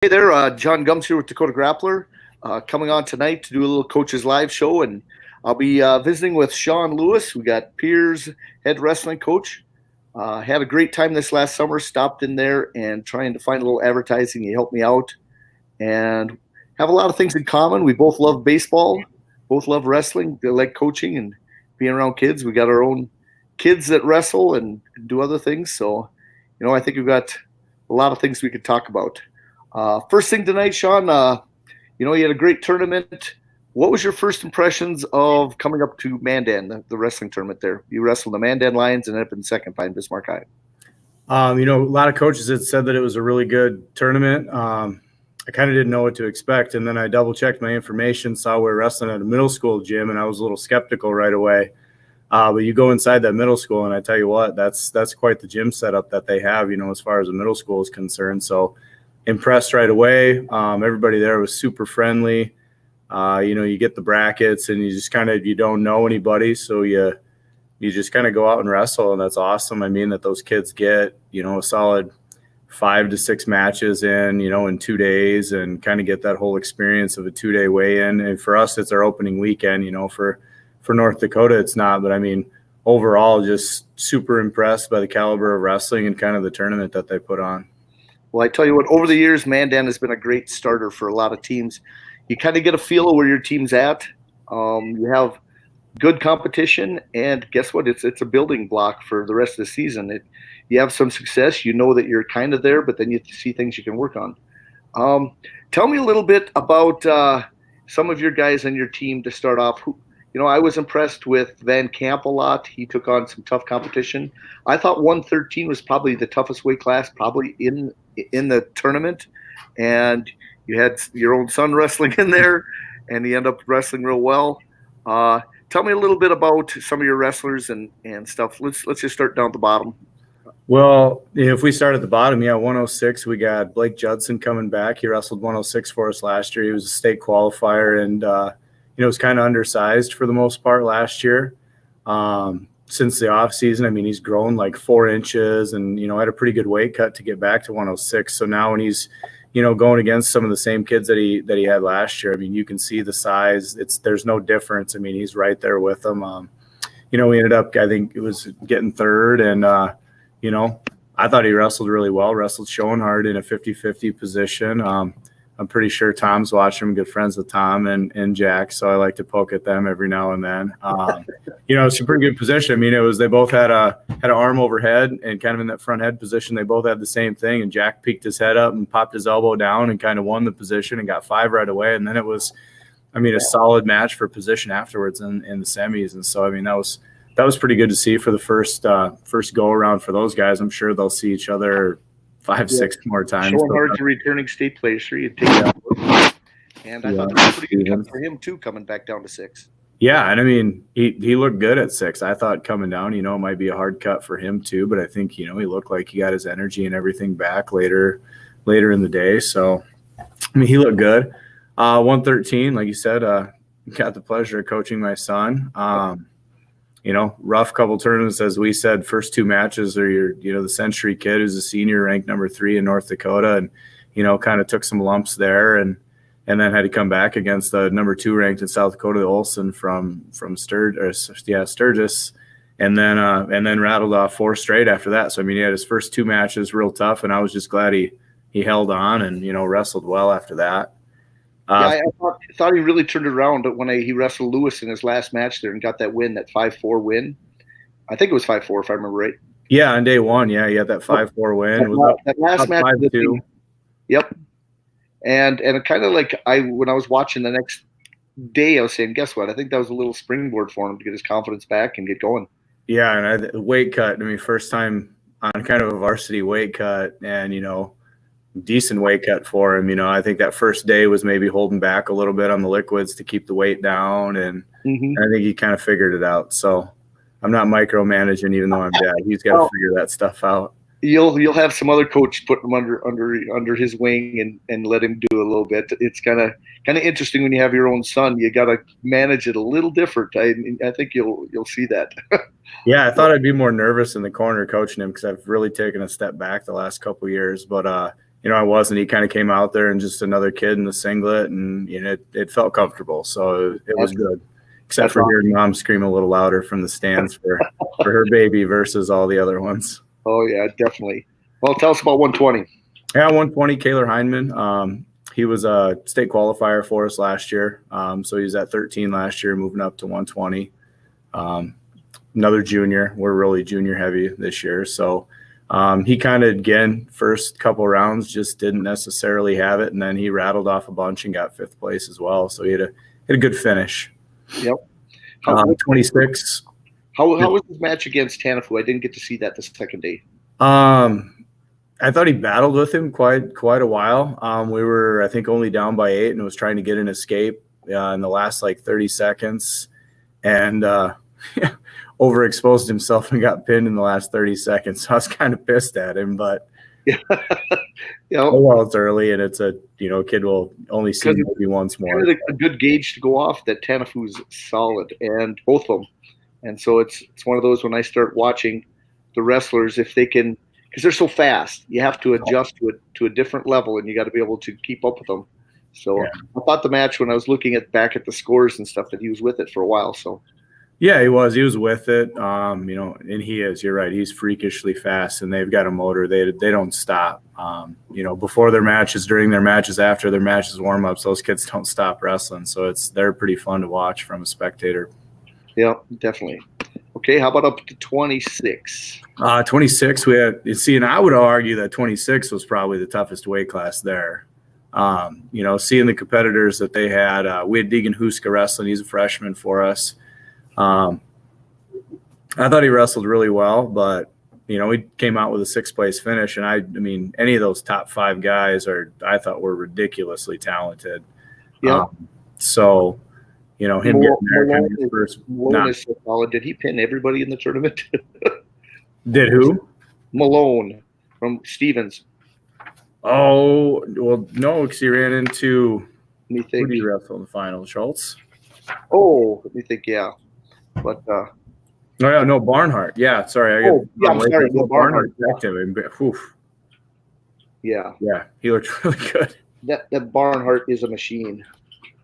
Hey there, Jon Gums here with Dakota Grappler, coming on tonight to do a little Coaches Live show, and I'll be visiting with Shawn Lewis. We got Pierre's head wrestling coach. Had a great time this last summer. Stopped in there and trying to find a little advertising. He helped me out, and have a lot of things in common. We both love baseball, both love wrestling. They like coaching and being around kids. We got our own kids that wrestle and do other things. So, I think we've got a lot of things we could talk about. First thing tonight, Shawn, you had a great tournament. What was your first impressions of coming up to Mandan, the wrestling tournament there? You wrestled the Mandan Lions and ended up in second behind Bismarck High. A lot of coaches had said that it was a really good tournament. I kind of didn't know what to expect, and then I double-checked my information, saw we were wrestling at a middle school gym, and I was a little skeptical right away. But you go inside that middle school, and I tell you what, that's quite the gym setup that they have, as far as the middle school is concerned. So impressed right away. Everybody there was super friendly. You get the brackets, and you just you don't know anybody, so you just kind of go out and wrestle, and that's awesome. I mean, that those kids get, a solid 5 to 6 matches in 2 days, and kind of get that whole experience of a 2-day weigh-in. And for us, it's our opening weekend. For North Dakota, it's not. But I mean, overall, just super impressed by the caliber of wrestling and kind of the tournament that they put on. Well, I tell you what, over the years, Mandan has been a great starter for a lot of teams. You kind of get a feel of where your team's at. You have good competition, and guess what? It's a building block for the rest of the season. You have some success, you know that you're kind of there, but then you see things you can work on. Tell me a little bit about some of your guys on your team to start off. I was impressed with Van Camp a lot. He took on some tough competition. I thought 113 was probably the toughest weight class probably in the tournament, and you had your own son wrestling in there, and he ended up wrestling real well. Tell me a little bit about some of your wrestlers and stuff. Let's just start down at the bottom. Well, if we start at the bottom, 106, we got Blake Judson coming back. He wrestled 106 for us last year. He was a state qualifier, and was kind of undersized for the most part last year. Since the off season, I mean, he's grown like 4 inches, and had a pretty good weight cut to get back to 106. So now when he's going against some of the same kids that he had last year, I mean, you can see the size. There's no difference. I mean, he's right there with them. We ended up, I think it was getting third, and I thought he wrestled really well. Wrestled Shawn hard in a 50-50 position. I'm pretty sure Tom's watching. I'm good friends with Tom and Jack, so I like to poke at them every now and then. It's a pretty good position. I mean, they both had an arm overhead and kind of in that front head position. They both had the same thing, and Jack peeked his head up and popped his elbow down and kind of won the position and got 5 right away. And then it was, a solid match for position afterwards in the semis. And so, that was pretty good to see for the first go around for those guys. I'm sure they'll see each other 5-6 more times. Shawn Hart's a returning state placer. And I thought it was pretty good cut for him too, coming back down to 6. Yeah, and he looked good at 6. I thought coming down, it might be a hard cut for him too, but I think he looked like he got his energy and everything back later in the day. So he looked good. 113, like you said, got the pleasure of coaching my son. Rough couple tournaments, as we said. First 2 matches are the Century kid, who's a senior, ranked number 3 in North Dakota, and kind of took some lumps there, and then had to come back against the number 2 ranked in South Dakota, Olson from Sturgis, and then rattled off 4 straight after that. So he had his first 2 matches real tough, and I was just glad he held on and wrestled well after that. I thought he really turned it around when he wrestled Lewis in his last match there and got that win, that 5-4 win. I think it was 5-4 if I remember right. Yeah, on day 1, he had that 5-4 win. It was that last match. 5-2. Yep. And it kind of like when I was watching the next day, I was saying, guess what? I think that was a little springboard for him to get his confidence back and get going. Yeah, and weight cut. First time on kind of a varsity weight cut, and decent weight cut for him. I think that first day was maybe holding back a little bit on the liquids to keep the weight down, and I think he kind of figured it out. So I'm not micromanaging, even though I'm dad. He's got to figure that stuff out. You'll have some other coach put him under his wing and let him do a little bit. It's kind of interesting when you have your own son. You got to manage it a little different. I think you'll see that. Yeah, I thought I'd be more nervous in the corner coaching him because I've really taken a step back the last couple of years. But I wasn't. He kind of came out there and just another kid in the singlet, and it felt comfortable. So it was good, except for hearing Mom scream a little louder from the stands for her baby versus all the other ones. Oh yeah, definitely. Well, tell us about 120. Yeah, 120. Kaylor Heineman. He was a state qualifier for us last year. So he was at 13 last year, moving up to 120. Another junior. We're really junior heavy this year. So he kind of, again, first couple rounds just didn't necessarily have it. And then he rattled off a bunch and got 5th place as well. So he had a good finish. Yep. 26. How was his match against Tanafu? I didn't get to see that the second day. I thought he battled with him quite a while. We were, I think, only down by 8 and was trying to get an escape in the last 30 seconds, and overexposed himself and got pinned in the last 30 seconds. So I was kind of pissed at him, but well, it's early and it's a kid will only see maybe once more. Kind of a good gauge to go off that Tanafu's solid, and both of them, and so it's one of those when I start watching the wrestlers, if they can. Because they're so fast, you have to adjust to a different level, and you got to be able to keep up with them. So I thought the match, when I was looking back at the scores and stuff, that he was with it for a while. So yeah, he was with it. And he is. You're right. He's freakishly fast, and they've got a motor. They don't stop. Before their matches, during their matches, after their matches, warm ups, those kids don't stop wrestling. So they're pretty fun to watch from a spectator. Yeah, definitely. Okay, how about up to 26? 26, we had, and I would argue that 26 was probably the toughest weight class there. Seeing the competitors that they had, we had Deegan Huska wrestling. He's a freshman for us. I thought he wrestled really well, but, he came out with a 6th place finish. And I mean, any of those top 5 guys I thought were ridiculously talented. Yeah. Him getting there kind of first. Malone is so solid. Did he pin everybody in the tournament? Did who? Malone from Stevens. Oh, well, no, because he ran into who did he wrestle in the final? Schultz? Oh, let me think, yeah. But Barnhart. Yeah, sorry. I'm sorry. Barnhart backed him. Yeah. Yeah, he looked really good. That Barnhart is a machine.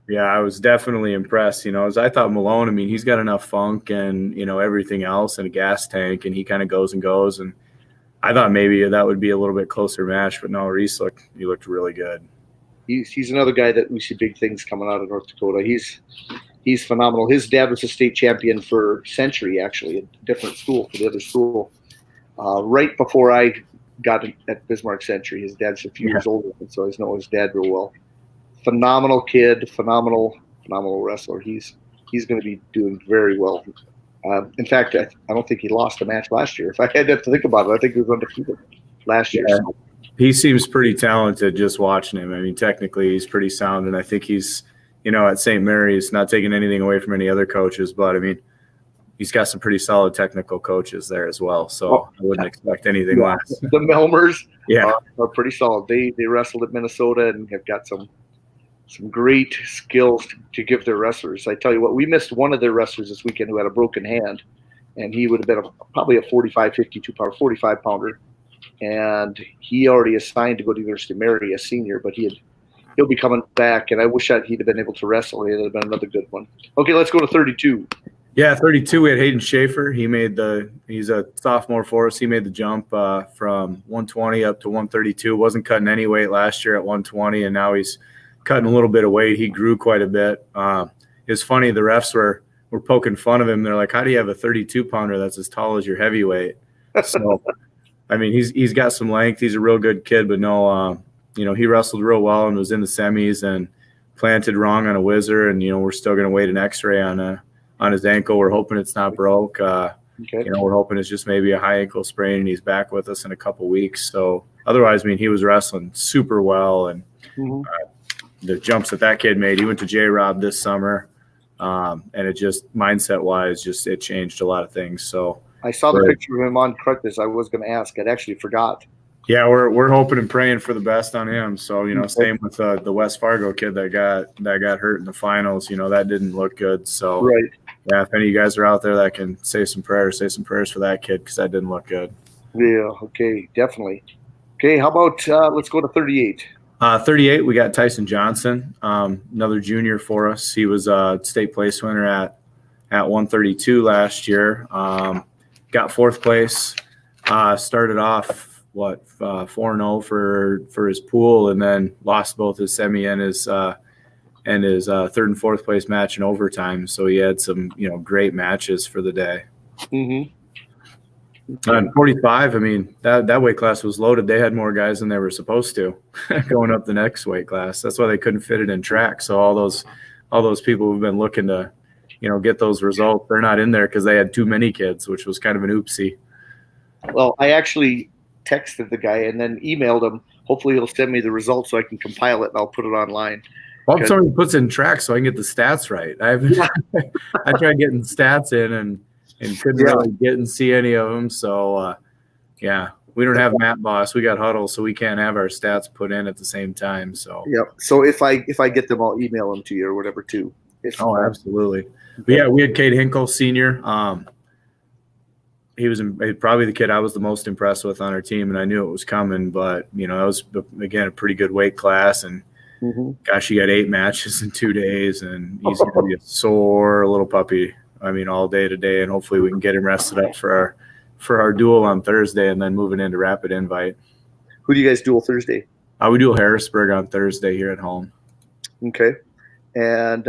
Yeah, I was definitely impressed. As I thought Malone, I mean, he's got enough funk and, everything else and a gas tank, and he kind of goes and goes. And I thought maybe that would be a little bit closer match, but no, Reese looked really good. He's another guy that we see big things coming out of North Dakota. He's phenomenal. His dad was a state champion for Century, actually, a different school, for the other school. Right before I got at Bismarck Century, his dad's a few years older, and so I know his dad real well. Phenomenal kid, phenomenal wrestler. He's going to be doing very well. In fact, I don't think he lost a match last year. If I had to think about it, I think he was undefeated last year. So. He seems pretty talented just watching him. I mean, technically he's pretty sound, and I think he's, at St. Mary's, not taking anything away from any other coaches, but I mean, he's got some pretty solid technical coaches there as well. So I wouldn't expect anything less. The Melmers are pretty solid. They wrestled at Minnesota and have got some great skills to give their wrestlers. I tell you what, we missed one of their wrestlers this weekend who had a broken hand, and he would have been probably a 45, 52-pounder, 45-pounder. And he already assigned to go to University of Mary, a senior, but he'll be coming back, and I wish he'd have been able to wrestle. It would have been another good one. Okay, let's go to 32. Yeah, 32, we had Hayden Schaefer. He's a sophomore for us. He made the jump from 120 up to 132. Wasn't cutting any weight last year at 120, and now he's cutting a little bit of weight. He grew quite a bit. It's funny, the refs were poking fun of him. They're like, how do you have a 32-pounder that's as tall as your heavyweight? So, I mean, he's got some length. He's a real good kid, but no, he wrestled real well and was in the semis and planted wrong on a whizzer, and, we're still going to wait an x-ray on his ankle. We're hoping it's not broke. Okay. We're hoping it's just maybe a high ankle sprain, and he's back with us in a couple weeks. So otherwise, I mean, he was wrestling super well, and the jumps that kid made. He went to J-Rob this summer, and it just mindset-wise, it changed a lot of things. So I saw the picture of him on Crutches. I was going to ask. I'd actually forgot. Yeah, we're hoping and praying for the best on him. So same with the West Fargo kid that got hurt in the finals. That didn't look good. So yeah, if any of you guys are out there that can say some prayers for that kid, because that didn't look good. Yeah. Okay. Definitely. Okay, how about let's go to 38. 38, we got Tyson Johnson, another junior for us. He was a state place winner at 132 last year. Got fourth place. Started off 4-0 for his pool, and then lost both his semi and his third and fourth place match in overtime. So he had some great matches for the day. Mm-hmm. And 45, I mean, that weight class was loaded. They had more guys than they were supposed to going up the next weight class. That's why they couldn't fit it in track. So all those people who've been looking to, get those results, they're not in there because they had too many kids, which was kind of an oopsie. Well, I actually texted the guy and then emailed him. Hopefully he'll send me the results so I can compile it and I'll put it online. Well, if somebody puts in track so I can get the stats right. I tried getting stats in and couldn't really get and see any of them. So, we don't have Map Boss. We got Huddle, so we can't have our stats put in at the same time. So, So if I get them, I'll email them to you or whatever too. Absolutely. But we had Cade Hinkle, senior. He was probably the kid I was the most impressed with on our team, and I knew it was coming. But that was again a pretty good weight class, and gosh, he got 8 matches in 2 days, and he's going to be a sore little puppy. I mean, all day today, and hopefully we can get him rested up for our duel on Thursday, and then moving into Rapid Invite. Who do you guys duel Thursday? We duel Harrisburg on Thursday here at home. Okay, and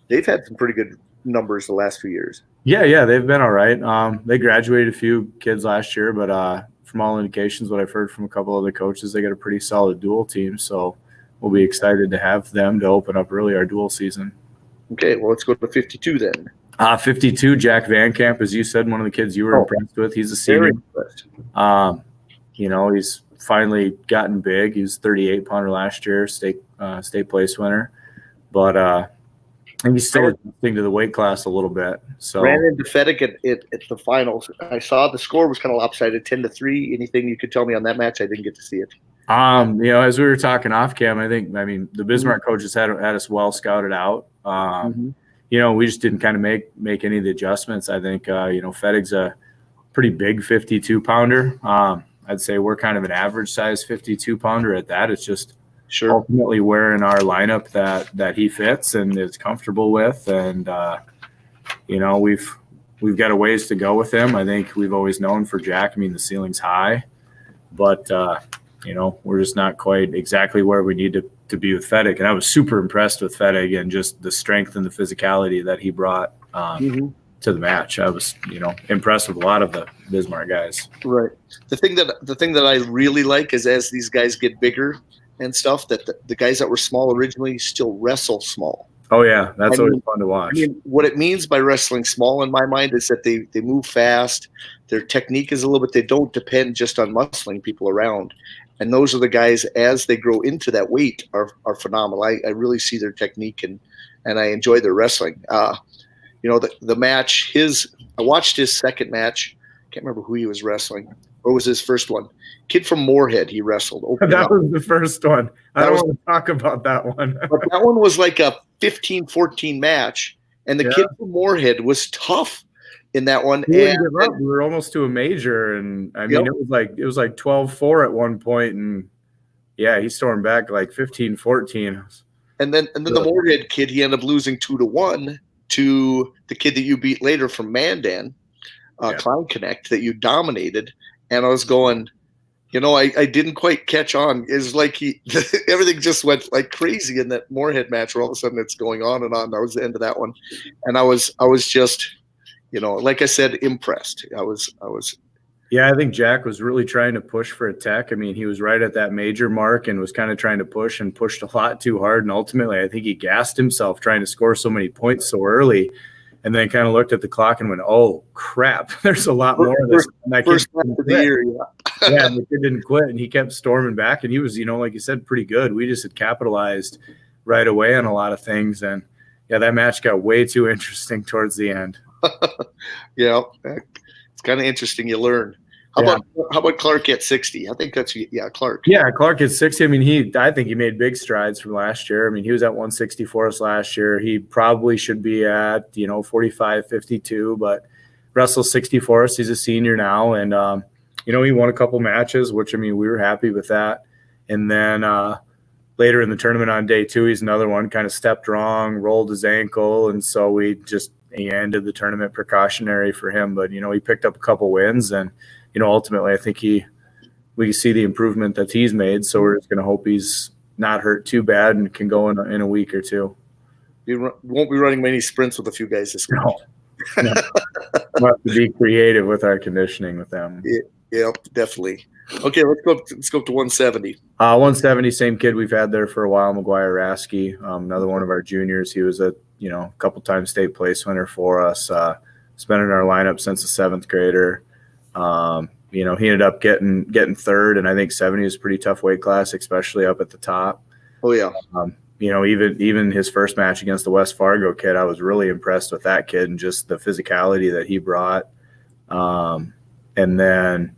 they've had some pretty good numbers the last few years. Yeah, they've been all right. They graduated a few kids last year, but from all indications, what I've heard from a couple other coaches, they got a pretty solid dual team. So we'll be excited to have them to open up early our dual season. Okay, well, let's go to 52 then. 52, Jack Van Camp, as you said, one of the kids you were impressed with. He's a senior. He's finally gotten big. He was 38-pounder last year, state place winner. But I think he's still adjusting to the weight class a little bit. So ran into Fedek at the finals. I saw the score was kind of lopsided, 10-3. Anything you could tell me on that match? I didn't get to see it. As we were talking off cam, the Bismarck coaches had us well scouted out. We just didn't kind of make any of the adjustments. I think, Fedek's a pretty big 52-pounder. I'd say we're kind of an average size 52-pounder at that. It's just ultimately wearing our lineup that he fits and is comfortable with. And, we've got a ways to go with him. I think we've always known for Jack, the ceiling's high, but, we're just not quite exactly where we need to be with Fedek. And I was super impressed with Fedek and just the strength and the physicality that he brought to the match. I was, impressed with a lot of the Bismarck guys. Right. The thing that I really like is as these guys get bigger and stuff, that the guys that were small originally still wrestle small. Oh yeah, that's always fun to watch. What it means by wrestling small in my mind is that they move fast. Their technique is a little bit. They don't depend just on muscling people around. And those are the guys, as they grow into that weight, are phenomenal. I really see their technique and I enjoy their wrestling. The match, I watched his second match. Can't remember who he was wrestling. Or was his first one? Kid from Moorhead, he wrestled. That was the first one. I don't want to talk about that one. But that one was like a 15-14 match, and the kid from Moorhead was tough in that one. We were almost to a major, and it was like 12-4 at one point, and he stormed back like 15-14. And then the Moorhead kid, he ended up losing 2-1 to the kid that you beat later from Mandan, Clown Connect, that you dominated. And I was going, I didn't quite catch on. It's like everything just went like crazy in that Moorhead match where all of a sudden it's going on and on. That was the end of that one. And I was just, like I said, impressed. I was. Yeah, I think Jack was really trying to push for a tech. He was right at that major mark and was kind of trying to push and pushed a lot too hard. And ultimately, I think he gassed himself trying to score so many points so early. And then kind of looked at the clock and went, "Oh crap! There's a lot more of this." First match of the year, and the kid didn't quit, and he kept storming back. And he was, like you said, pretty good. We just had capitalized right away on a lot of things, and that match got way too interesting towards the end. It's kind of interesting. You learn. How about Clark at 60? I think that's Clark. Yeah, Clark at 60. I think he made big strides from last year. He was at 160 for us last year. He probably should be at 45, 52, but wrestles 60 for us. He's a senior now, and he won a couple matches, which, I mean, we were happy with that. And then later in the tournament on day 2, he's another one, kind of stepped wrong, rolled his ankle. And so he ended the tournament precautionary for him. But, he picked up a couple wins. And, ultimately, I think we see the improvement that he's made. So we're just going to hope he's not hurt too bad and can go in a week or two. You won't be running many sprints with a few guys this week. No. We'll have to be creative with our conditioning with them. Yeah, definitely. Okay, let's go up to 170. 170, same kid we've had there for a while, McGuire Rasky, another one of our juniors. He was a couple times state place winner for us. He's been in our lineup since a 7th grader. He ended up getting third, and I think 70 is a pretty tough weight class, especially up at the top. Oh yeah. Even his first match against the West Fargo kid, I was really impressed with that kid and just the physicality that he brought. And then,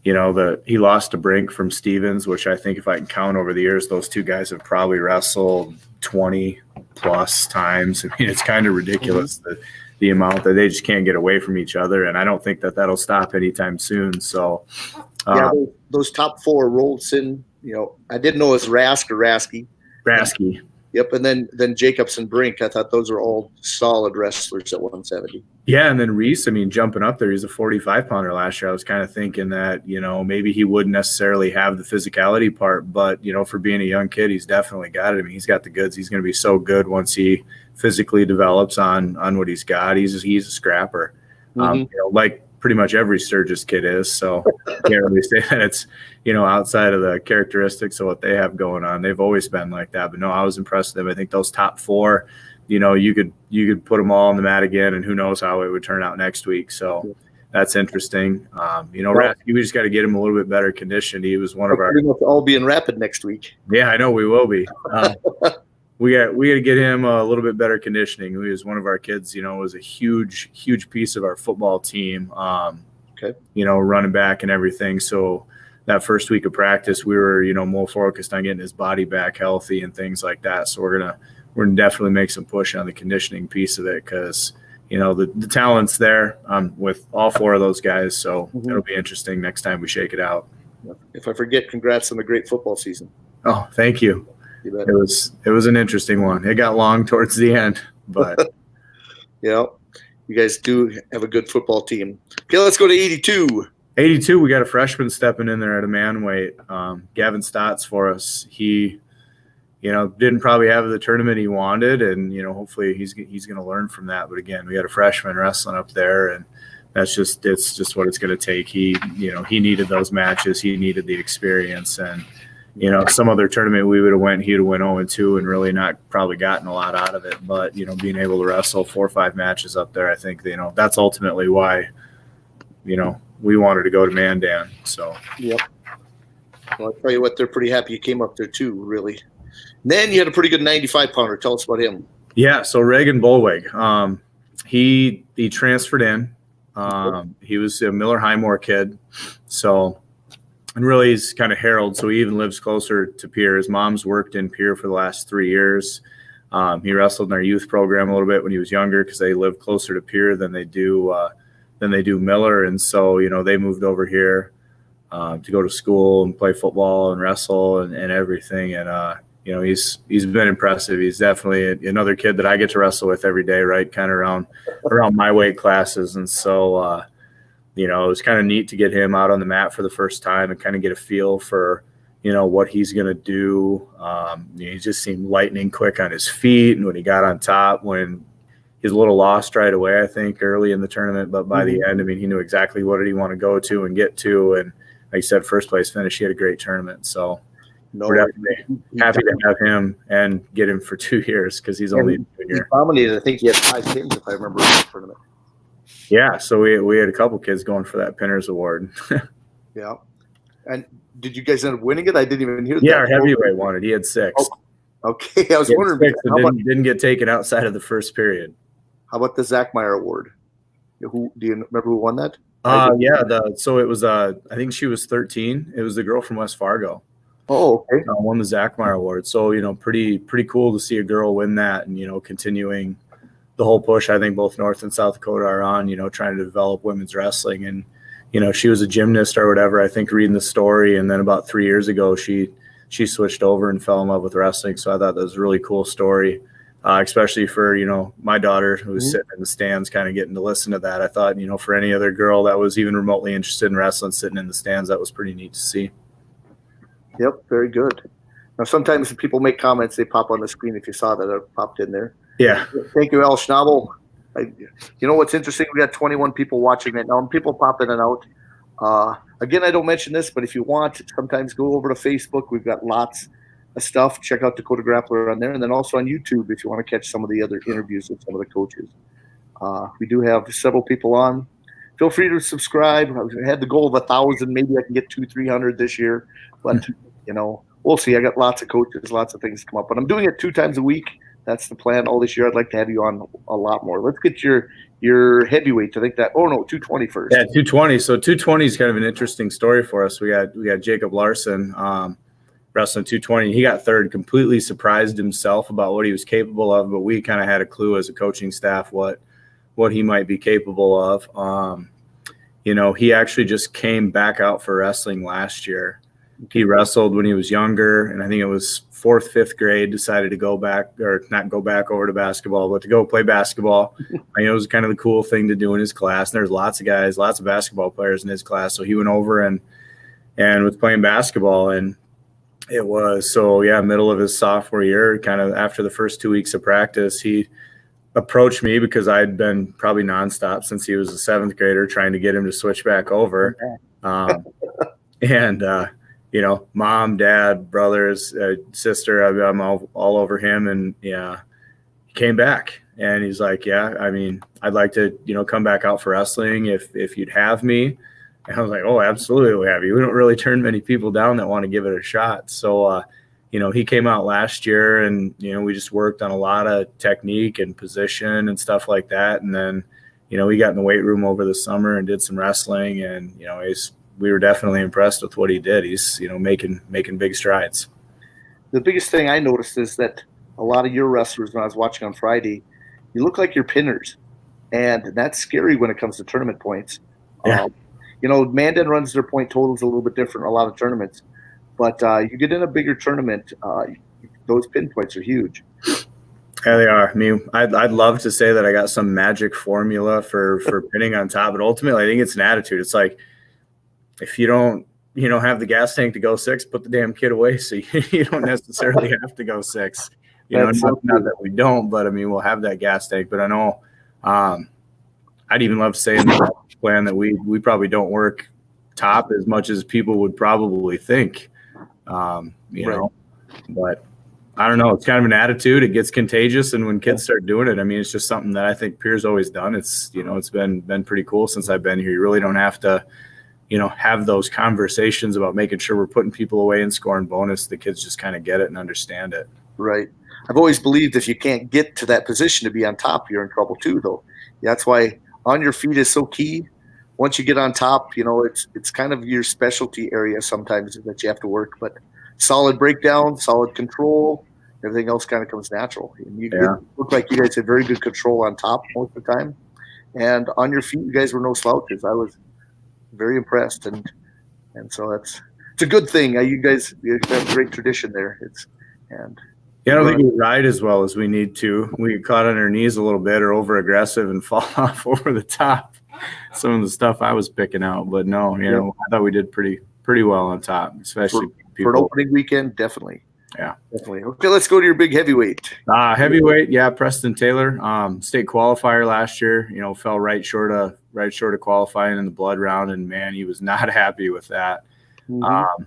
he lost to Brink from Stevens, which I think if I can count over the years, those two guys have probably wrestled 20 plus times. I mean, it's kind of ridiculous the amount that they just can't get away from each other. And I don't think that'll stop anytime soon. So those top 4, Roldson, I didn't know it was Rask or Rasky. Rasky. Yep, and then Jacobs and Brink. I thought those were all solid wrestlers at 170. Yeah, and then Reese, I mean, jumping up there, he's a 45-pounder last year. I was kind of thinking that, maybe he wouldn't necessarily have the physicality part, but, for being a young kid, he's definitely got it. I mean, he's got the goods. He's going to be so good once he physically develops on what he's got. He's a scrapper, like pretty much every Sturgis kid is. So I can't really say that it's, outside of the characteristics of what they have going on. They've always been like that. But no, I was impressed with them. I think those top 4, you could put them all on the mat again, and who knows how it would turn out next week. So that's interesting. Rasky, we just got to get him a little bit better conditioned. He was one of our. All be in Rapid next week. Yeah, I know we will be. We got to get him a little bit better conditioning. He was one of our kids. Was a huge piece of our football team. Running back and everything. So that first week of practice, we were more focused on getting his body back healthy and things like that. So we're gonna definitely make some push on the conditioning piece of it because the talent's there with all 4 of those guys. So it'll be interesting next time we shake it out. If I forget, congrats on the great football season. Oh, thank you. It was an interesting one. It got long towards the end, but you guys do have a good football team. Okay, let's go to 82. 82, we got a freshman stepping in there at a man weight. Gavin Stotts for us. He, didn't probably have the tournament he wanted, and hopefully he's going to learn from that. But again, we got a freshman wrestling up there, and it's just what it's going to take. He needed those matches. He needed the experience, and some other tournament he would have went 0-2 and really not probably gotten a lot out of it. But, being able to wrestle 4 or 5 matches up there, I think, that's ultimately why, we wanted to go to Mandan. So, yep. Well, I'll tell you what, they're pretty happy you came up there too, really. And then you had a pretty good 95-pounder. Tell us about him. Yeah, so Reagan Bolwig, he transferred in. He was a Miller Highmore kid. So, and really he's kind of Harold, so he even lives closer to Pierre. His mom's worked in Pierre for the last 3 years. He wrestled in our youth program a little bit when he was younger because they live closer to Pierre than they do Miller. And so, they moved over here to go to school and play football and wrestle and everything. And, he's been impressive. He's definitely another kid that I get to wrestle with every day, right, kind of around my weight classes. And so, it was kind of neat to get him out on the mat for the first time and kind of get a feel for, what he's going to do. He just seemed lightning quick on his feet. And when he got on top, when he's a little lost right away, I think, early in the tournament. But by the end, I mean, he knew exactly what did he want to go to and get to. And like I said, first place finish, he had a great tournament. So we're definitely happy to have him and get him for 2 years because he's only a junior. He dominated. I think he had 5 pins, if I remember, in the tournament. Yeah, so we had a couple kids going for that Pinners Award. Yeah. And did you guys end up winning it? I didn't even hear that. Yeah, our heavyweight won it. He had 6. Oh, okay, I was wondering. Didn't get taken outside of the first period. How about the Zachmeyer Award? Do you remember who won that? So it was I think she was 13. It was the girl from West Fargo. Oh, okay. Won the Zachmeyer Award. So, pretty cool to see a girl win that and, continuing the whole push I think both North and South Dakota are on, trying to develop women's wrestling. And, she was a gymnast or whatever, I think, reading the story. And then about 3 years ago, she switched over and fell in love with wrestling. So I thought that was a really cool story, especially for, my daughter who was sitting in the stands kind of getting to listen to that. I thought, for any other girl that was even remotely interested in wrestling sitting in the stands, that was pretty neat to see. Yep, very good. Now, sometimes people make comments, they pop on the screen if you saw that it popped in there. Yeah. Thank you, Al Schnabel. What's interesting? We got 21 people watching right now, and people pop in and out. Again, I don't mention this, but if you want, sometimes go over to Facebook. We've got lots of stuff. Check out Dakota Grappler on there, and then also on YouTube if you want to catch some of the other interviews with some of the coaches. We do have several people on. Feel free to subscribe. I had the goal of 1,000. Maybe I can get 200-300 this year, but we'll see. I got lots of coaches, lots of things to come up, but I'm doing it 2 times a week. That's the plan all this year. I'd like to have you on a lot more. Let's get your heavyweight. I think 220 first. Yeah, 220. So 220 is kind of an interesting story for us. We got Jacob Larson wrestling 220. He got third, completely surprised himself about what he was capable of, but we kind of had a clue as a coaching staff what he might be capable of. He actually just came back out for wrestling last year. He wrestled when he was younger, and I think it was 4th, 5th grade, decided to go back, or not go back over to basketball, but to go play basketball. It was kind of the cool thing to do in his class. And there's lots of guys, lots of basketball players in his class. So he went over and was playing basketball. And it was, middle of his sophomore year, kind of after the first 2 weeks of practice, he approached me because I'd been probably nonstop since he was a 7th grader trying to get him to switch back over. Mom, dad, brothers, sister, I'm all over him. And he came back and he's like, I'd like to, come back out for wrestling if you'd have me. And I was like, oh, absolutely, we'll have you. We don't really turn many people down that want to give it a shot. So, he came out last year and, we just worked on a lot of technique and position and stuff like that. And then, we got in the weight room over the summer and did some wrestling, and, we were definitely impressed with what he did. He's, making big strides. The biggest thing I noticed is that a lot of your wrestlers, when I was watching on Friday, you look like you're pinners, and that's scary when it comes to tournament points. Yeah. Mandan runs their point totals a little bit different in a lot of tournaments, but you get in a bigger tournament, those pin points are huge. Yeah, they are. I mean, I'd love to say that I got some magic formula for pinning on top, but ultimately I think it's an attitude. It's like, if you don't, have the gas tank to go 6, put the damn kid away. So you don't necessarily have to go 6. Not that we don't, but I mean, we'll have that gas tank. But I know I'd even love to say in the plan that we probably don't work top as much as people would probably think, know. But I don't know. It's kind of an attitude. It gets contagious, and when kids start doing it, I mean, it's just something that I think Pierre's always done. It's it's been pretty cool since I've been here. You really don't have to have those conversations about making sure we're putting people away and scoring bonus. The kids just kind of get it and understand it. Right. I've always believed if you can't get to that position to be on top, you're in trouble too, though. That's why on your feet is so key. Once you get on top, it's kind of your specialty area sometimes that you have to work. But solid breakdown, solid control, everything else kind of comes natural. And you look like you guys had very good control on top most of the time. And on your feet, you guys were no slouches. I was very impressed, and so it's a good thing. You guys have a great tradition there. I don't think we ride as well as we need to. We get caught on our knees a little bit or over aggressive and fall off over the top. Some of the stuff I was picking out, but no, I thought we did pretty well on top, especially for an opening weekend. Definitely. Yeah, definitely. Okay, let's go to your big heavyweight. Heavyweight, Preston Taylor, state qualifier last year. Fell right short of qualifying in the blood round, and man, he was not happy with that. Mm-hmm.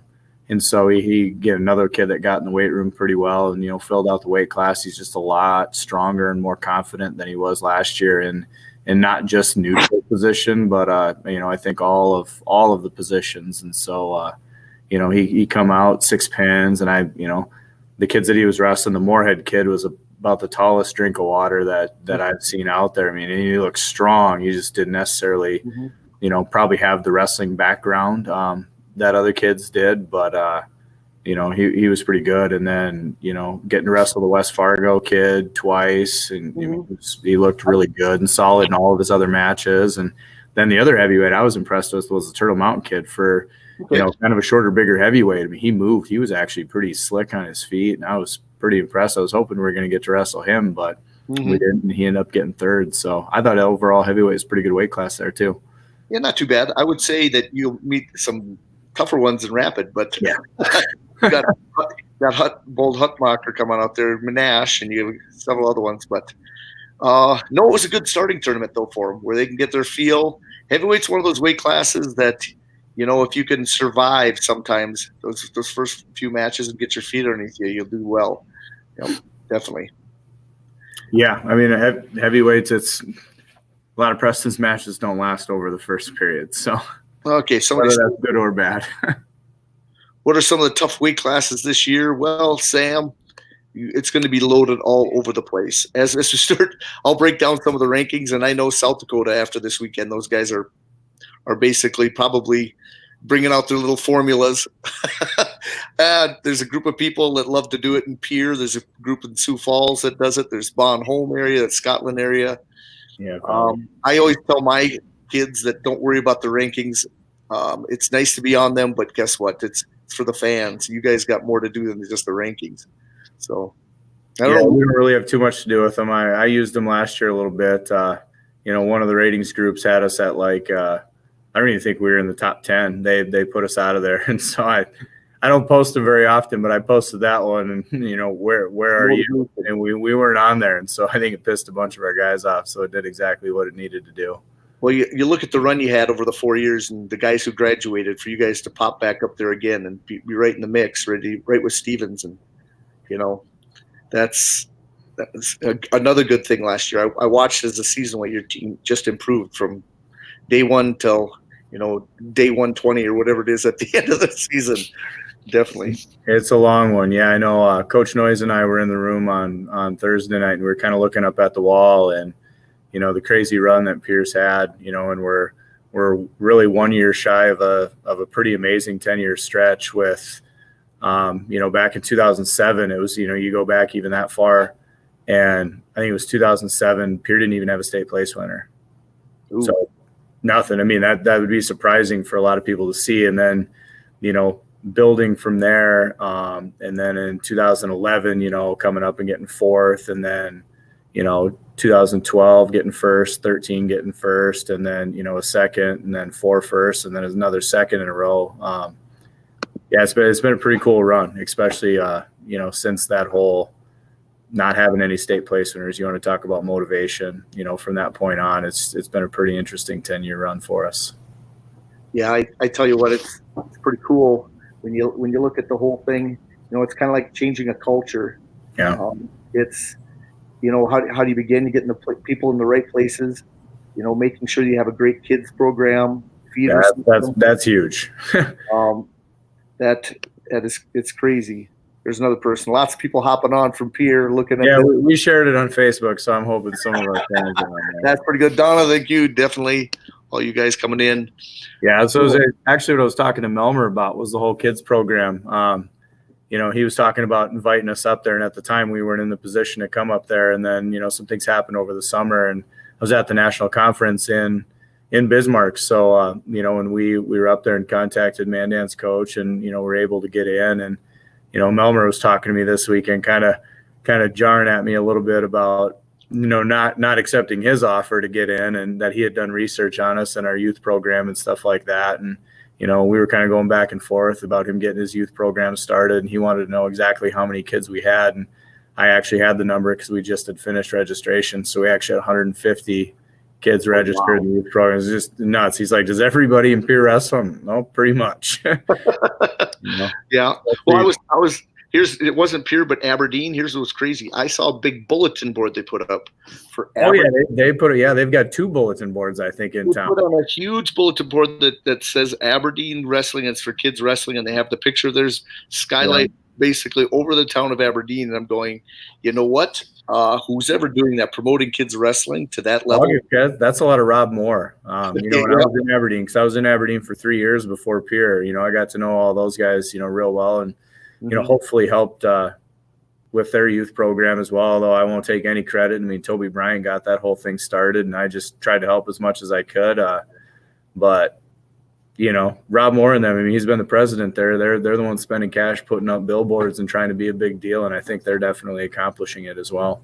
And so he get another kid that got in the weight room pretty well, and filled out the weight class. He's just a lot stronger and more confident than he was last year, and not just neutral position, but I think all of the positions. And so he come out 6 pins, and the kids that he was wrestling, the Moorhead kid was about the tallest drink of water that I've seen out there. I mean, he looked strong. He just didn't necessarily, probably have the wrestling background that other kids did, but he was pretty good. And then, getting to wrestle the West Fargo kid twice, and he looked really good and solid in all of his other matches. And then the other heavyweight I was impressed with was the Turtle Mountain kid for, Okay. kind of a shorter, bigger heavyweight. I mean, he moved. He was actually pretty slick on his feet, and I was pretty impressed. I was hoping we were going to get to wrestle him, but we didn't. And he ended up getting third. So I thought overall heavyweight was a pretty good weight class there too. Yeah, not too bad. I would say that you'll meet some tougher ones in Rapid, but Yeah. you got Bold Hutmacher coming out there, Menash, and you have several other ones. But no, it was a good starting tournament though for them, where they can get their feel. Heavyweight's one of those weight classes that, if you can survive sometimes those first few matches and get your feet underneath you, you'll do well. Definitely. Yeah, I mean, heavyweights, it's a lot of Preston's matches don't last over the first period. So, okay, whether that's good or bad. What are some of the tough weight classes this year? Well, Sam, it's going to be loaded all over the place. As we start, I'll break down some of the rankings, and I know South Dakota after this weekend, those guys are basically probably bringing out their little formulas. And there's a group of people that love to do it in Pierre. There's a group in Sioux Falls that does it. There's Bon Home area, that Scotland area. Yeah. I always tell my kids that don't worry about the rankings. It's nice to be on them, but guess what? It's for the fans. You guys got more to do than just the rankings. So I don't know. We don't really have too much to do with them. I used them last year a little bit. One of the ratings groups had us at I don't even think we were in the top 10. They put us out of there. And so I don't post them very often, but I posted that one and, where are you? And we weren't on there. And so I think it pissed a bunch of our guys off. So it did exactly what it needed to do. Well, you look at the run you had over the 4 years and the guys who graduated, for you guys to pop back up there again and be right in the mix, right with Stevens. And, that's another good thing last year. I watched as the season went, your team just improved from day one till, day 120 or whatever it is at the end of the season. Definitely. It's a long one. Yeah, I know. Coach Noyes and I were in the room on Thursday night, and we were kind of looking up at the wall and, the crazy run that Pierce had, and we're really 1 year shy of a pretty amazing 10-year stretch with, back in 2007, it was, you go back even that far, and I think it was 2007, Pierre didn't even have a state place winner. Ooh. So nothing. I mean, that would be surprising for a lot of people to see. And then, building from there, and then in 2011, coming up and getting fourth, and then, 2012 getting first, 13 getting first, and then, a second, and then 4 first, and then another second in a row. It's been a pretty cool run, especially, since that whole not having any state place winners. You want to talk about motivation, from that point on, it's been a pretty interesting 10-year run for us. Yeah, I tell you what, it's pretty cool when you look at the whole thing. It's kind of like changing a culture. Yeah. It's how do you begin? You get people in the right places. Making sure you have a great kids program. That's huge. It's crazy. There's another person. Lots of people hopping on from Pierre looking at. Yeah, we shared it on Facebook, so I'm hoping some of our fans are on there. That's pretty good, Donna. Thank you. Definitely, all you guys coming in. Yeah, so actually what I was talking to Melmer about was the whole kids program. He was talking about inviting us up there, and at the time we weren't in the position to come up there. And then some things happened over the summer, and I was at the national conference in Bismarck. So when we were up there and contacted Mandan's coach, and were able to get in, and Melmer was talking to me this weekend, kind of jarring at me a little bit about, not accepting his offer to get in, and that he had done research on us and our youth program and stuff like that. And, we were kind of going back and forth about him getting his youth program started, and he wanted to know exactly how many kids we had. And I actually had the number because we just had finished registration. So we actually had 150 kids registered in the youth program. It's just nuts. He's like, does everybody in Pierre wrestle? No, pretty much. Yeah. Well, I was it wasn't Pierre, but Aberdeen. Here's what was crazy. I saw a big bulletin board they put up for Aberdeen. Oh, yeah, they've got 2 bulletin boards, I think, in town. Put on a huge bulletin board that says Aberdeen Wrestling. It's for kids wrestling, and they have the picture. There's skylight basically over the town of Aberdeen, and I'm going, you know what? Who's ever doing that, promoting kids wrestling to that level? That's a lot of Rob Moore. When I was in Aberdeen, because I was in Aberdeen for 3 years before Pierre, I got to know all those guys, real well, and hopefully helped with their youth program as well, although I won't take any credit. I mean, Toby Bryan got that whole thing started, and I just tried to help as much as I could. But, Rob Moore and them, I mean, he's been the president there. They're the ones spending cash, putting up billboards and trying to be a big deal. And I think they're definitely accomplishing it as well.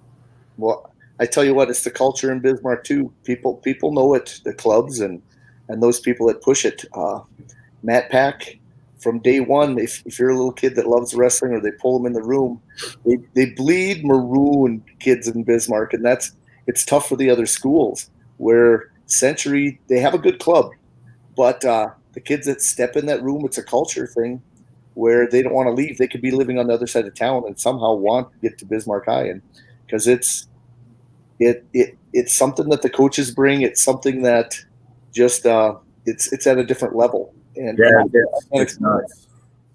Well, I tell you what, it's the culture in Bismarck too. People know it, the clubs and those people that push it. Matt Pack, from day one, if you're a little kid that loves wrestling or they pull them in the room, they bleed maroon kids in Bismarck, and it's tough for the other schools where Century, they have a good club, but the kids that step in that room, it's a culture thing where they don't want to leave. They could be living on the other side of town and somehow want to get to Bismarck High, and because it's something that the coaches bring. It's something that just it's at a different level. And it's nuts.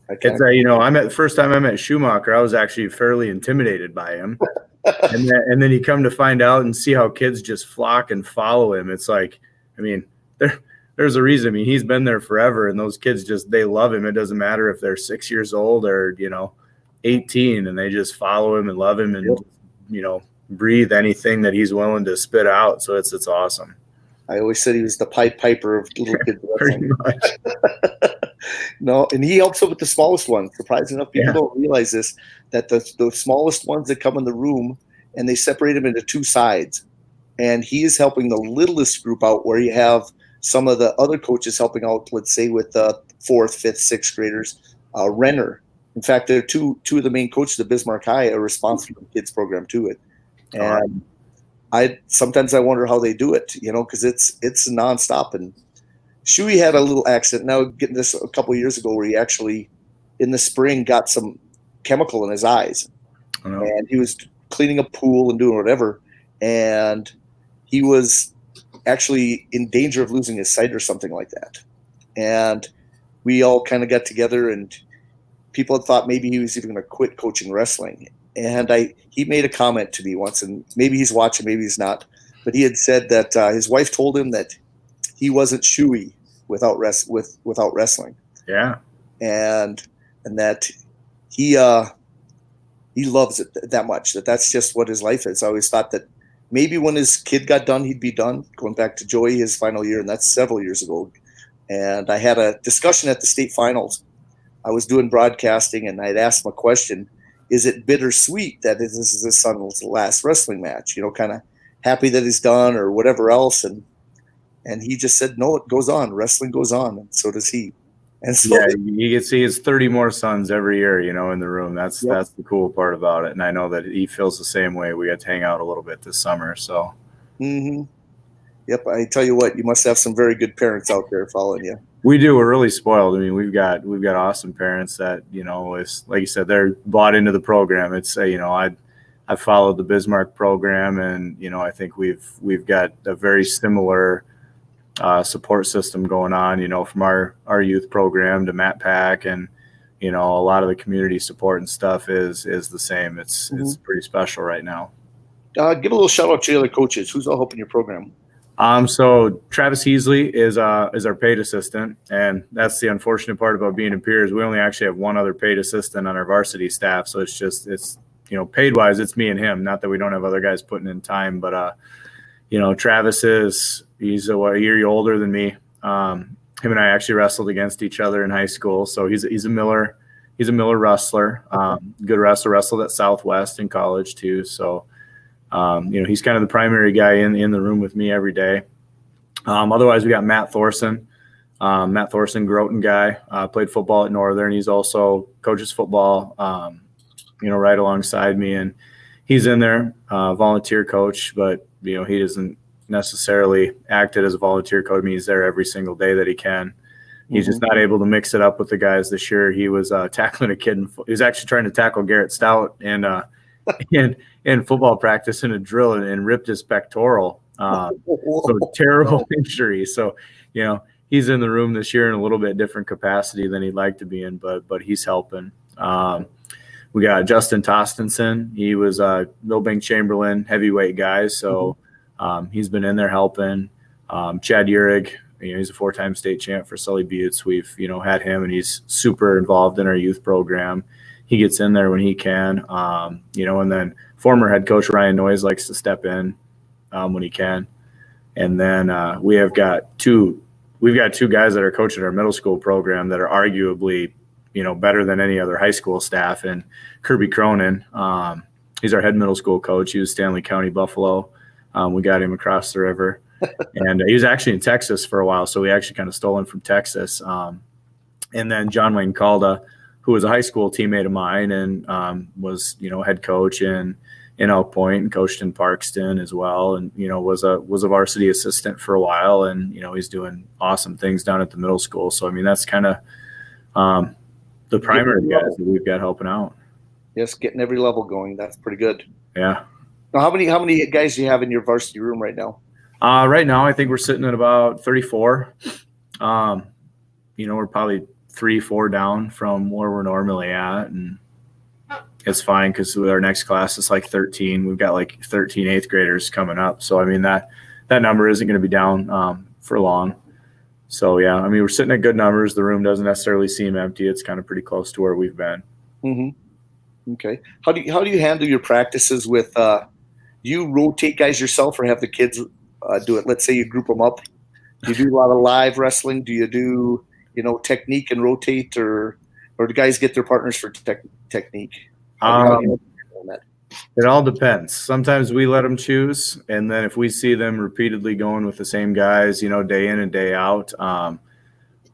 The first time I met Schumacher, I was actually fairly intimidated by him. and then you come to find out and see how kids just flock and follow him. It's like, I mean, there's a reason. I mean, he's been there forever, and those kids they love him. It doesn't matter if they're 6 years old or 18, and they just follow him and love him and breathe anything that he's willing to spit out. So it's awesome. I always said he was the Pied Piper of little kids. Pretty much. No, and he helps out with the smallest ones. Surprising enough, people don't realize this, that the smallest ones that come in the room, and they separate them into two sides. And he is helping the littlest group out, where you have some of the other coaches helping out, let's say, with the 4th, 5th, 6th graders. Renner. In fact, they're two of the main coaches of Bismarck High are responsible for the kids program to it. And sometimes I wonder how they do it, because it's nonstop. And Shuey had a little accident. Now, getting this a couple of years ago, where he actually, in the spring, got some chemical in his eyes, and he was cleaning a pool and doing whatever, and he was actually in danger of losing his sight or something like that. And we all kind of got together, and people had thought maybe he was even going to quit coaching wrestling. And he made a comment to me once, and maybe he's watching, maybe he's not, but he had said that his wife told him that he wasn't Shuey without wrestling. Yeah. And that he loves it that much, that's just what his life is. I always thought that maybe when his kid got done, he'd be done. Going back to Joey, his final year, and that's several years ago. And I had a discussion at the state finals. I was doing broadcasting, and I'd asked him a question. Is it bittersweet that this is his son's last wrestling match? Kind of happy that he's done or whatever else. And he just said, no, it goes on. Wrestling goes on, and so does he. And so you can see his 30 more sons every year, in the room. That's the cool part about it. And I know that he feels the same way. We got to hang out a little bit this summer. So. Mm-hmm. Yep. I tell you what, you must have some very good parents out there following you. We do. We're really spoiled. I mean, we've got awesome parents that, is, like you said, they're bought into the program. It's, I followed the Bismarck program, and, I think we've got a very similar support system going on, from our youth program to Matt Pack, and, a lot of the community support and stuff is the same. It's pretty special right now. Give a little shout out to the other coaches. Who's all helping your program? So Travis Heasley is our paid assistant, and that's the unfortunate part about being in Pierre is we only actually have one other paid assistant on our varsity staff. So it's paid wise, it's me and him. Not that we don't have other guys putting in time, but Travis he's a year older than me. Him and I actually wrestled against each other in high school. So he's a Miller wrestler, good wrestler, wrestled at Southwest in college too. So. He's kind of the primary guy in the room with me every day. Otherwise, we got Matt Thorson. Groton guy, played football at Northern. He's also coaches football, right alongside me. And he's in there, volunteer coach, but, he doesn't necessarily act as a volunteer coach. I mean, he's there every single day that he can. He's just not able to mix it up with the guys this year. He was tackling a kid. He was actually trying to tackle Garrett Stout and in football practice in a drill and ripped his pectoral. So terrible injury. So, he's in the room this year in a little bit different capacity than he'd like to be in, but he's helping. We got Justin Tostenson. He was a Milbank Chamberlain heavyweight guy. So he's been in there helping. Chad Urig, he's a 4-time state champ for Sully Buttes. We've, had him, and he's super involved in our youth program. He gets in there when he can, and then former head coach Ryan Noyes likes to step in when he can. And then we have we've got two guys that are coaching our middle school program that are arguably, better than any other high school staff. And Kirby Cronin, he's our head middle school coach. He was Stanley County Buffalo. We got him across the river. And he was actually in Texas for a while, so we actually kind of stole him from Texas. And then John Wayne Calda, who was a high school teammate of mine and was, head coach in Elk Point and coached in Parkston as well, and was a varsity assistant for a while, and he's doing awesome things down at the middle school. So I mean, that's kind of the primary guys that we've got helping out. Yes, getting every level going. That's pretty good. Yeah. Now, how many guys do you have in your varsity room right now? Right now, I think we're sitting at about 34. We're probably 3-4 down from where we're normally at, and it's fine because with our next class, it's like 13. We've got like 13 eighth graders coming up. So, I mean, that number isn't going to be down for long. So, yeah, I mean, we're sitting at good numbers. The room doesn't necessarily seem empty. It's kind of pretty close to where we've been. Mm-hmm. Okay. How do you handle your practices with you rotate guys yourself or have the kids do it? Let's say you group them up. Do you do a lot of live wrestling? Do you do, technique and rotate, or do guys get their partners for technique? It all depends. Sometimes we let them choose, and then if we see them repeatedly going with the same guys, day in and day out,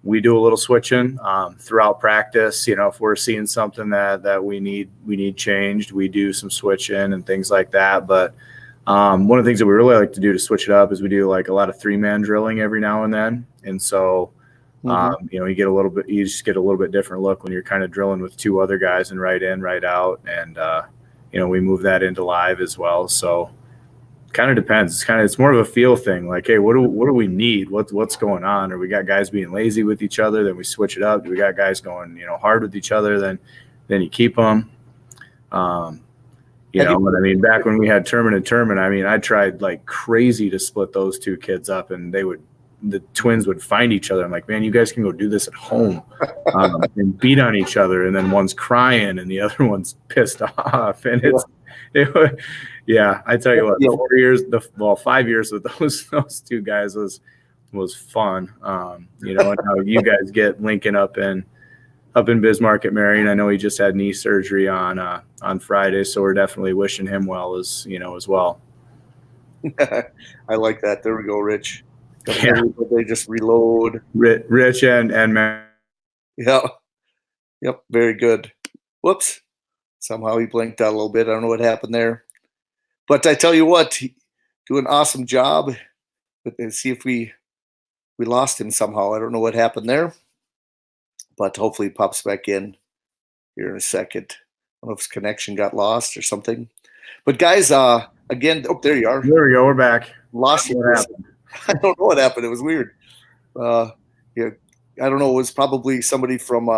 we do a little switching throughout practice. If we're seeing something that we need changed, we do some switching and things like that. But one of the things that we really like to do to switch it up is we do like a lot of 3-man drilling every now and then, and so. You just get a little bit different look when you're kind of drilling with 2 other guys and right in, right out. And, we move that into live as well. So kind of depends. It's more of a feel thing. Like, hey, what do we need? What's going on? Or we got guys being lazy with each other, then we switch it up. Do we got guys going, hard with each other? Then you keep them. But I mean, back when we had Terman, I mean, I tried like crazy to split those 2 kids up, and the twins would find each other. I'm like, man, you guys can go do this at home and beat on each other. And then one's crying and the other one's pissed off. And I tell you what, 5 years with those 2 guys was fun. And how you guys get Lincoln up in Bismarck at Marion. I know he just had knee surgery on Friday, so we're definitely wishing him well as well. I like that. There we go, Rich. Yeah. They just reload. Rich and Matt. Yeah. Yep. Very good. Whoops. Somehow he blinked out a little bit. I don't know what happened there. But I tell you what, do an awesome job. But see if we lost him somehow. I don't know what happened there. But hopefully he pops back in here in a second. I don't know if his connection got lost or something. But guys, again, there you are. There we go. We're back. Lost you. What happened? I don't know what happened. It was weird. I don't know. It was probably somebody from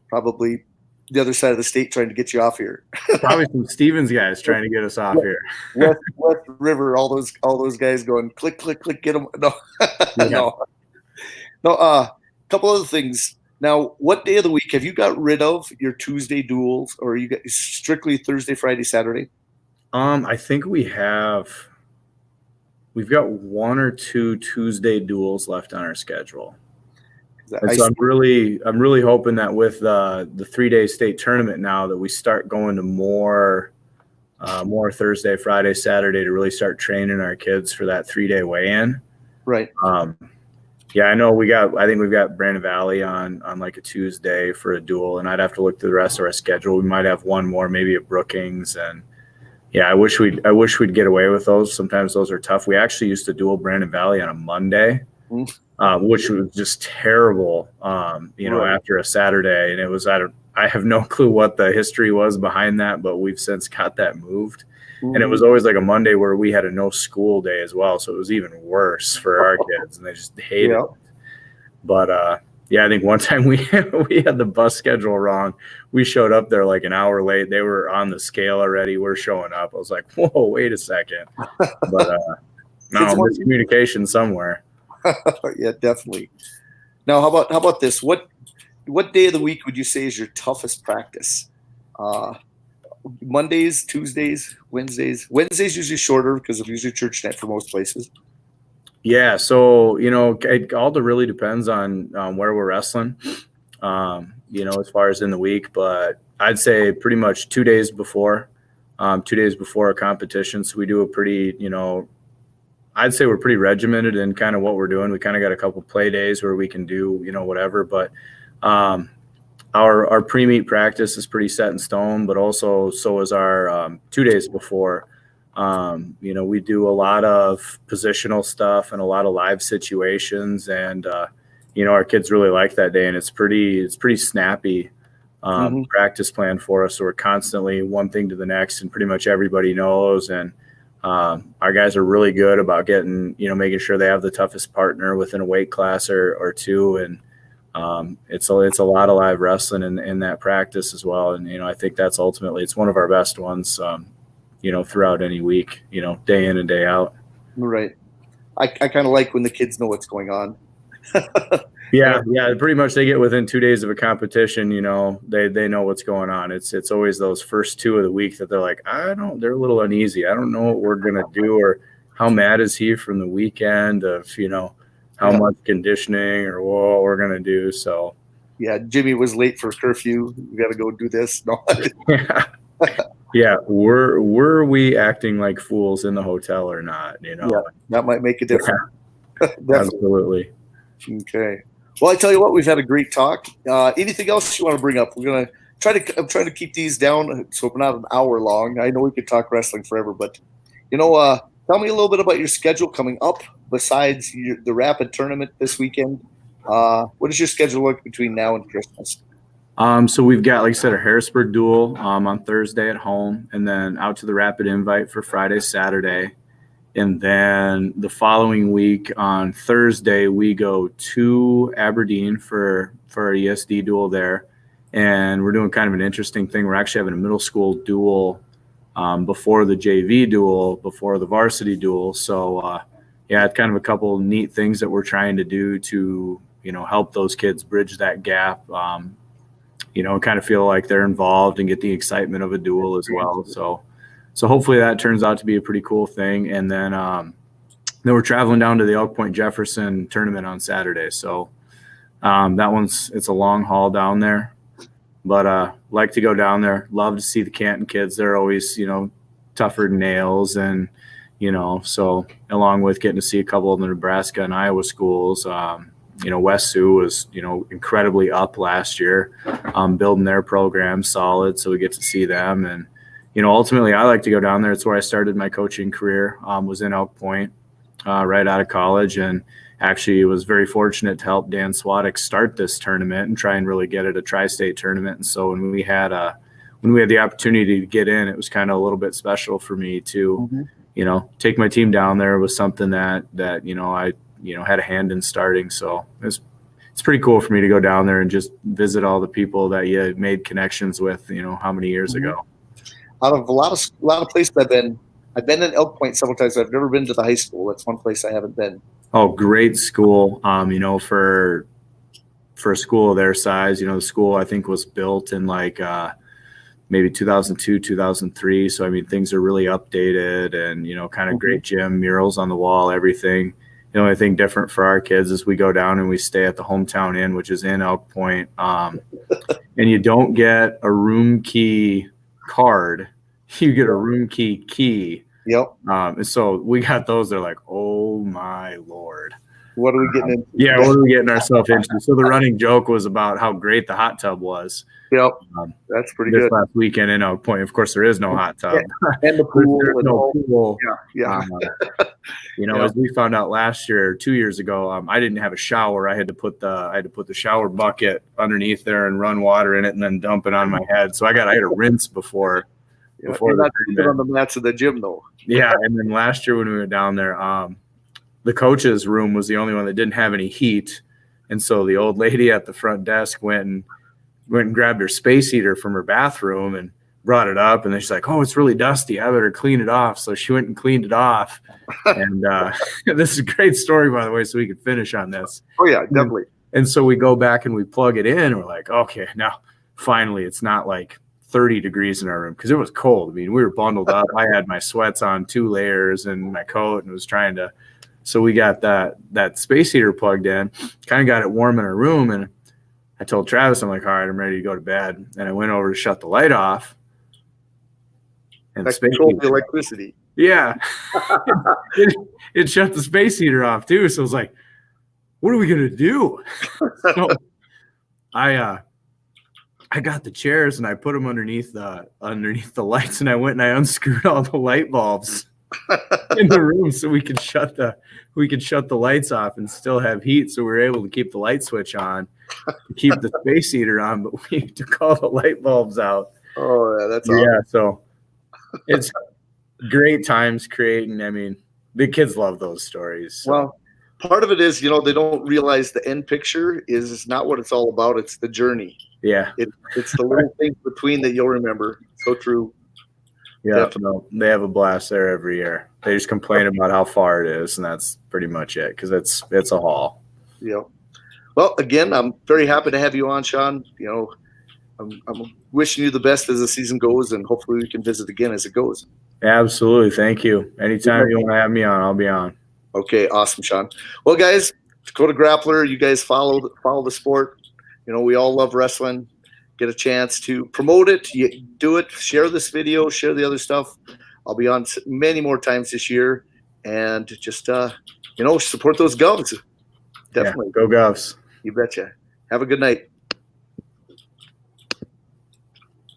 probably the other side of the state trying to get you off here. Probably some Stevens guys trying to get us off here. West River, all those guys going click, click, click, get them. No, no. A couple other things. Now, what day of the week have you got rid of your Tuesday duels, or you got strictly Thursday, Friday, Saturday? I think we've got 1 or 2 Tuesday duels left on our schedule. And so I'm really hoping that with the 3-day state tournament now that we start going to more Thursday, Friday, Saturday to really start training our kids for that 3-day weigh-in. Right. I know I think we've got Brandon Valley on like a Tuesday for a duel, and I'd have to look through the rest of our schedule. We might have one more, maybe at Brookings, and I wish we'd get away with those. Sometimes those are tough. We actually used to duel Brandon Valley on a Monday, which was just terrible. After a Saturday, and it was I have no clue what the history was behind that, but we've since got that moved. And it was always like a Monday where we had a no school day as well, so it was even worse for our kids, and they just hated it. But I think one time we had the bus schedule wrong. We showed up there like an hour late. They were on the scale already. We're showing up. I was like, whoa, wait a second. But no, miscommunication somewhere. Yeah, definitely. Now, how about this? What day of the week would you say is your toughest practice? Mondays, Tuesdays, Wednesdays. Wednesdays usually shorter because of usually church night for most places. Yeah, so it all really depends on where we're wrestling. As far as in the week, but I'd say pretty much 2 days before, 2 days before a competition. So we do a pretty, I'd say we're pretty regimented in kind of what we're doing. We kind of got a couple play days where we can do, whatever, but our pre-meet practice is pretty set in stone, but also so is our 2 days before. We do a lot of positional stuff and a lot of live situations, and our kids really like that day, and it's pretty snappy practice plan for us. So we're constantly one thing to the next, and pretty much everybody knows. And our guys are really good about getting, making sure they have the toughest partner within a weight class or two. And it's a lot of live wrestling in that practice as well. And, I think that's ultimately, it's one of our best ones, throughout any week, day in and day out. Right. I kind of like when the kids know what's going on. Yeah, pretty much they get within 2 days of a competition, they know what's going on. It's always those first two of the week that they're like, they're a little uneasy. I don't know what we're going to do, or how mad is he from the weekend of, how much conditioning or what we're going to do. So, yeah, Jimmy was late for curfew. We got to go do this. No. Yeah. Were we acting like fools in the hotel or not? Yeah, that might make a difference. Yeah. Absolutely. Okay. Well, I tell you what, we've had a great talk. Anything else you want to bring up? I'm trying to keep these down so we're not an hour long. I know we could talk wrestling forever, but tell me a little bit about your schedule coming up besides the Rapid tournament this weekend. What does your schedule look between now and Christmas? So we've got, like I said, a Harrisburg duel on Thursday at home, and then out to the Rapid Invite for Friday, Saturday. And then the following week on Thursday, we go to Aberdeen for our ESD duel there. And we're doing kind of an interesting thing. We're actually having a middle school duel before the JV duel, before the varsity duel. So, it's kind of a couple neat things that we're trying to do to, help those kids bridge that gap, kind of feel like they're involved and get the excitement of a duel as well. So hopefully that turns out to be a pretty cool thing. And then we're traveling down to the Elk Point Jefferson tournament on Saturday. So it's a long haul down there, but like to go down there. Love to see the Canton kids. They're always, tougher than nails. And, so along with getting to see a couple of the Nebraska and Iowa schools, West Sioux was, incredibly up last year, building their program solid. So we get to see them. And, ultimately, I like to go down there. It's where I started my coaching career, was in Elk Point right out of college, and actually was very fortunate to help Dan Swadek start this tournament and try and really get it a tri-state tournament. And so when we had the opportunity to get in, it was kind of a little bit special for me to, take my team down there. Was something that I had a hand in starting. So it's pretty cool for me to go down there and just visit all the people that you made connections with, how many years ago. Out of a lot of places I've been in Elk Point several times. I've never been to the high school. That's one place I haven't been. Oh, great school. For a school of their size, the school I think was built in maybe 2002, 2003. So, things are really updated and, kind of great gym, murals on the wall, everything. The only thing different for our kids is we go down and we stay at the Hometown Inn, which is in Elk Point. And you don't get a room key card, you get a room key. Yep. And so we got those. They're like, oh my Lord, what are we getting into? Yeah, what are we getting ourselves into? So the running joke was about how great the hot tub was. Yep. That's pretty good. Last weekend in Elk Point, of course, there is no hot tub. And the pool. There's no pool. Yeah. As we found out last year, 2 years ago, I didn't have a shower. I had to put the shower bucket underneath there and run water in it and then dump it on my head. So I had a rinse before. You're not on the mats of the gym though. Yeah, and then last year when we were down there, the coach's room was the only one that didn't have any heat, and so the old lady at the front desk went and grabbed her space heater from her bathroom and brought it up, and then she's like, "Oh, it's really dusty. I better clean it off." So she went and cleaned it off. And this is a great story, by the way, so we could finish on this. Oh yeah, definitely. And so we go back and we plug it in, and we're like, okay, now finally it's not like 30 degrees in our room, because it was cold. We were bundled up. I had my sweats on 2 layers and my coat, and was trying to So we got that space heater plugged in, kind of got it warm in our room. And I told Travis, I'm like, all right, I'm ready to go to bed. And I went over to shut the light off. And that controlled the electricity. Yeah. it shut the space heater off too. So I was like, what are we going to do? So I got the chairs and I put them underneath the lights, and I went and I unscrewed all the light bulbs in the room so we could shut the lights off and still have heat. So we were able to keep the light switch on, keep the space heater on, but we took all the light bulbs out. Oh yeah, that's awesome. Yeah. So it's great times creating. I mean, the kids love those stories. So. Well, part of it is, they don't realize the end picture is not what it's all about. It's the journey. Yeah. It's the little things between that you'll remember. So true. Yeah. No, they have a blast there every year. They just complain about how far it is, and that's pretty much it, because it's a haul. Yeah. Well, again, I'm very happy to have you on, Shawn. I'm wishing you the best as the season goes, and hopefully we can visit again as it goes. Absolutely. Thank you. Anytime you want to have me on, I'll be on. Okay, awesome, Shawn. Well, guys, Dakota Grappler, you guys follow the sport. We all love wrestling. Get a chance to promote it. You do it. Share this video. Share the other stuff. I'll be on many more times this year, and just support those Gums. Definitely. Yeah, go Gums. You betcha. Have a good night.